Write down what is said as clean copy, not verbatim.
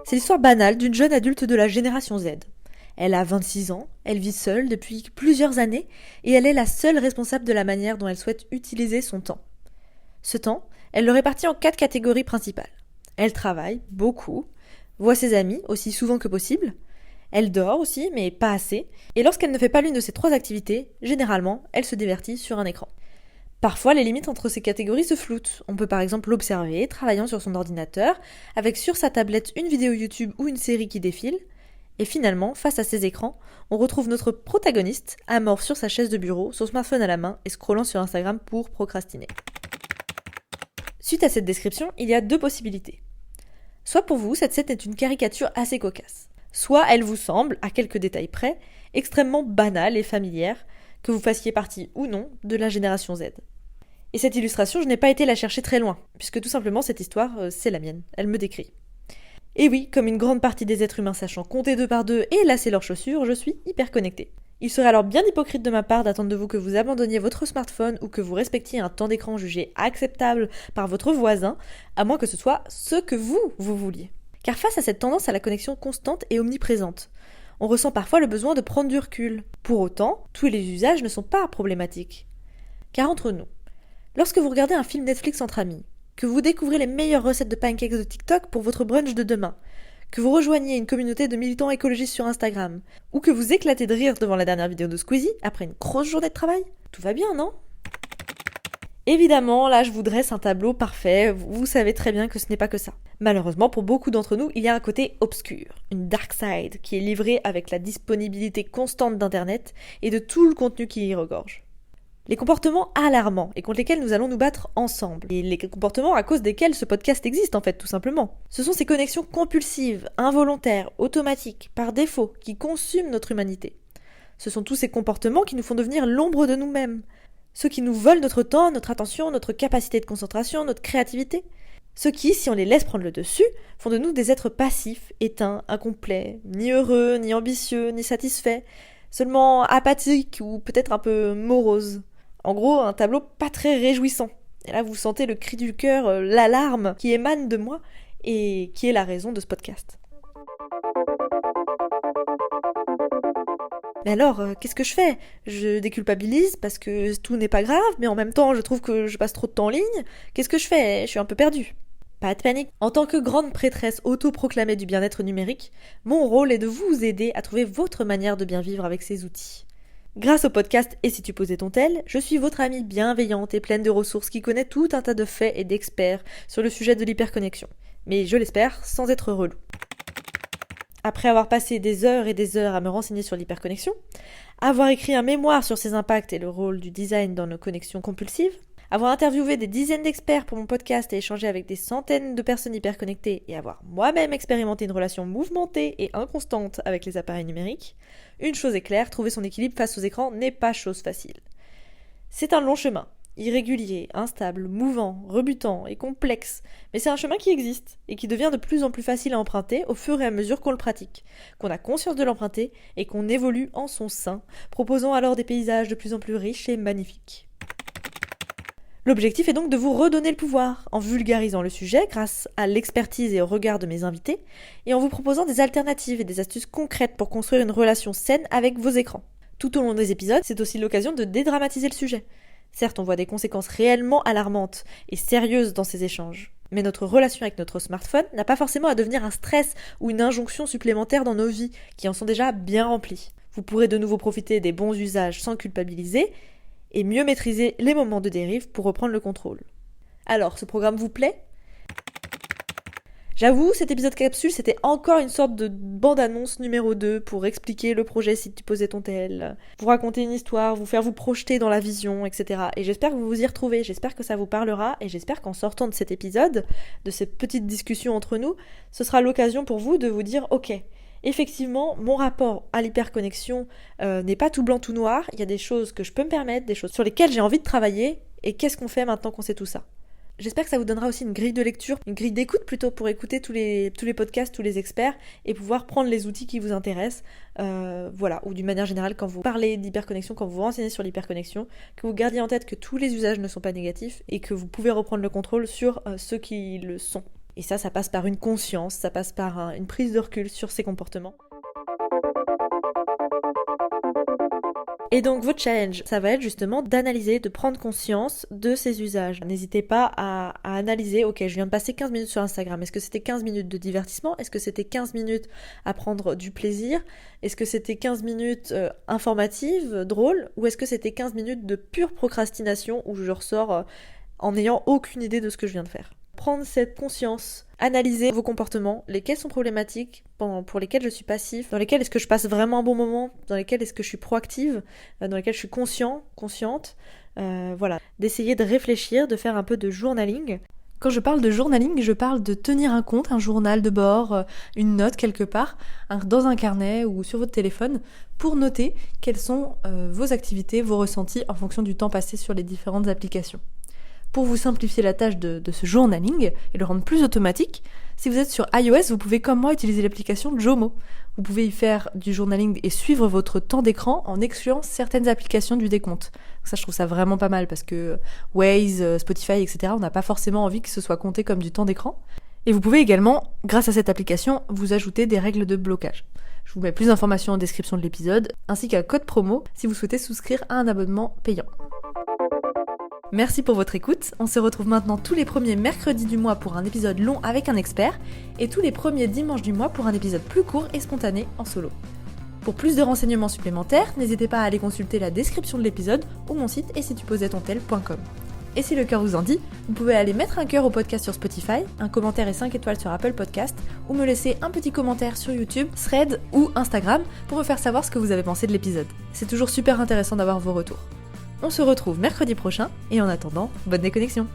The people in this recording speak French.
C'est l'histoire banale d'une jeune adulte de la génération Z. Elle a 26 ans, elle vit seule depuis plusieurs années et elle est la seule responsable de la manière dont elle souhaite utiliser son temps. Ce temps, elle le répartit en 4 catégories principales. Elle travaille beaucoup, voit ses amis aussi souvent que possible, elle dort aussi, mais pas assez, et lorsqu'elle ne fait pas l'une de ces 3 activités, généralement, elle se divertit sur un écran. Parfois, les limites entre ces catégories se floutent. On peut par exemple l'observer, travaillant sur son ordinateur, avec sur sa tablette une vidéo YouTube ou une série qui défile, et finalement, face à ces écrans, on retrouve notre protagoniste, amorphe sur sa chaise de bureau, son smartphone à la main et scrollant sur Instagram pour procrastiner. Suite à cette description, il y a 2 possibilités. Soit pour vous, cette scène est une caricature assez cocasse. Soit elle vous semble, à quelques détails près, extrêmement banale et familière, que vous fassiez partie ou non de la génération Z. Et cette illustration, je n'ai pas été la chercher très loin, puisque tout simplement cette histoire, c'est la mienne, elle me décrit. Et oui, comme une grande partie des êtres humains sachant compter 2 par 2 et lasser leurs chaussures, je suis hyper connectée. Il serait alors bien hypocrite de ma part d'attendre de vous que vous abandonniez votre smartphone ou que vous respectiez un temps d'écran jugé acceptable par votre voisin, à moins que ce soit ce que vous vouliez. Car face à cette tendance à la connexion constante et omniprésente, on ressent parfois le besoin de prendre du recul. Pour autant, tous les usages ne sont pas problématiques. Car entre nous, lorsque vous regardez un film Netflix entre amis, que vous découvrez les meilleures recettes de pancakes de TikTok pour votre brunch de demain, que vous rejoignez une communauté de militants écologistes sur Instagram, ou que vous éclatez de rire devant la dernière vidéo de Squeezie après une grosse journée de travail, tout va bien, non ? Évidemment, là je vous dresse un tableau parfait, vous savez très bien que ce n'est pas que ça. Malheureusement, pour beaucoup d'entre nous, il y a un côté obscur, une dark side, qui est livrée avec la disponibilité constante d'Internet et de tout le contenu qui y regorge. Les comportements alarmants et contre lesquels nous allons nous battre ensemble. Et les comportements à cause desquels ce podcast existe en fait, tout simplement. Ce sont ces connexions compulsives, involontaires, automatiques, par défaut, qui consument notre humanité. Ce sont tous ces comportements qui nous font devenir l'ombre de nous-mêmes. Ceux qui nous volent notre temps, notre attention, notre capacité de concentration, notre créativité. Ceux qui, si on les laisse prendre le dessus, font de nous des êtres passifs, éteints, incomplets, ni heureux, ni ambitieux, ni satisfaits, seulement apathiques ou peut-être un peu moroses. En gros, un tableau pas très réjouissant. Et là, vous sentez le cri du cœur, l'alarme qui émane de moi et qui est la raison de ce podcast. Mais alors, qu'est-ce que je fais ? Je déculpabilise parce que tout n'est pas grave, mais en même temps, je trouve que je passe trop de temps en ligne. Qu'est-ce que je fais ? Je suis un peu perdue. Pas de panique. En tant que grande prêtresse autoproclamée du bien-être numérique, mon rôle est de vous aider à trouver votre manière de bien vivre avec ces outils. Grâce au podcast Et si tu posais ton tel, je suis votre amie bienveillante et pleine de ressources qui connaît tout un tas de faits et d'experts sur le sujet de l'hyperconnexion. Mais je l'espère, sans être relou. Après avoir passé des heures et des heures à me renseigner sur l'hyperconnexion, avoir écrit un mémoire sur ses impacts et le rôle du design dans nos connexions compulsives, avoir interviewé des dizaines d'experts pour mon podcast et échangé avec des centaines de personnes hyperconnectées et avoir moi-même expérimenté une relation mouvementée et inconstante avec les appareils numériques, une chose est claire, trouver son équilibre face aux écrans n'est pas chose facile. C'est un long chemin, irrégulier, instable, mouvant, rebutant et complexe, mais c'est un chemin qui existe et qui devient de plus en plus facile à emprunter au fur et à mesure qu'on le pratique, qu'on a conscience de l'emprunter et qu'on évolue en son sein, proposant alors des paysages de plus en plus riches et magnifiques. L'objectif est donc de vous redonner le pouvoir, en vulgarisant le sujet grâce à l'expertise et au regard de mes invités, et en vous proposant des alternatives et des astuces concrètes pour construire une relation saine avec vos écrans. Tout au long des épisodes, c'est aussi l'occasion de dédramatiser le sujet. Certes, on voit des conséquences réellement alarmantes et sérieuses dans ces échanges, mais notre relation avec notre smartphone n'a pas forcément à devenir un stress ou une injonction supplémentaire dans nos vies, qui en sont déjà bien remplies. Vous pourrez de nouveau profiter des bons usages sans culpabiliser, et mieux maîtriser les moments de dérive pour reprendre le contrôle. Alors, ce programme vous plaît ? J'avoue, cet épisode capsule, c'était encore une sorte de bande-annonce numéro 2 pour expliquer le projet si tu posais ton tel, vous raconter une histoire, vous faire vous projeter dans la vision, etc. Et j'espère que vous vous y retrouvez, j'espère que ça vous parlera, et j'espère qu'en sortant de cet épisode, de cette petite discussion entre nous, ce sera l'occasion pour vous de vous dire « Ok, effectivement, mon rapport à l'hyperconnexion n'est pas tout blanc tout noir, il y a des choses que je peux me permettre, des choses sur lesquelles j'ai envie de travailler, et qu'est-ce qu'on fait maintenant qu'on sait tout ça ?» J'espère que ça vous donnera aussi une grille de lecture, une grille d'écoute plutôt pour écouter tous les podcasts, tous les experts, et pouvoir prendre les outils qui vous intéressent, ou d'une manière générale, quand vous parlez d'hyperconnexion, quand vous vous renseignez sur l'hyperconnexion, que vous gardiez en tête que tous les usages ne sont pas négatifs, et que vous pouvez reprendre le contrôle sur ceux qui le sont. Et ça passe par une conscience, ça passe par une prise de recul sur ses comportements. Et donc votre challenge, ça va être justement d'analyser, de prendre conscience de ces usages. N'hésitez pas à analyser, ok, je viens de passer 15 minutes sur Instagram, est-ce que c'était 15 minutes de divertissement? Est-ce que c'était 15 minutes à prendre du plaisir? Est-ce que c'était 15 minutes informatives, drôles? Ou est-ce que c'était 15 minutes de pure procrastination où je ressors en n'ayant aucune idée de ce que je viens de faire? Prendre cette conscience, analyser vos comportements, lesquels sont problématiques, pour lesquels je suis passif, dans lesquels est-ce que je passe vraiment un bon moment, dans lesquels est-ce que je suis proactive, dans lesquels je suis consciente, voilà. D'essayer de réfléchir, de faire un peu de journaling. Quand je parle de journaling, je parle de tenir un compte, un journal de bord, une note quelque part, dans un carnet ou sur votre téléphone, pour noter quelles sont vos activités, vos ressentis en fonction du temps passé sur les différentes applications. Pour vous simplifier la tâche de ce journaling et le rendre plus automatique, si vous êtes sur iOS, vous pouvez comme moi utiliser l'application Jomo. Vous pouvez y faire du journaling et suivre votre temps d'écran en excluant certaines applications du décompte. Ça, je trouve ça vraiment pas mal parce que Waze, Spotify, etc., on n'a pas forcément envie que ce soit compté comme du temps d'écran. Et vous pouvez également, grâce à cette application, vous ajouter des règles de blocage. Je vous mets plus d'informations en description de l'épisode, ainsi qu'un code promo si vous souhaitez souscrire à un abonnement payant. Merci pour votre écoute, on se retrouve maintenant tous les premiers mercredis du mois pour un épisode long avec un expert, et tous les premiers dimanches du mois pour un épisode plus court et spontané en solo. Pour plus de renseignements supplémentaires, n'hésitez pas à aller consulter la description de l'épisode ou mon site etsituposaistontel.com. Et si le cœur vous en dit, vous pouvez aller mettre un cœur au podcast sur Spotify, un commentaire et 5 étoiles sur Apple Podcast, ou me laisser un petit commentaire sur YouTube, Threads ou Instagram pour me faire savoir ce que vous avez pensé de l'épisode. C'est toujours super intéressant d'avoir vos retours. On se retrouve mercredi prochain, et en attendant, bonne déconnexion!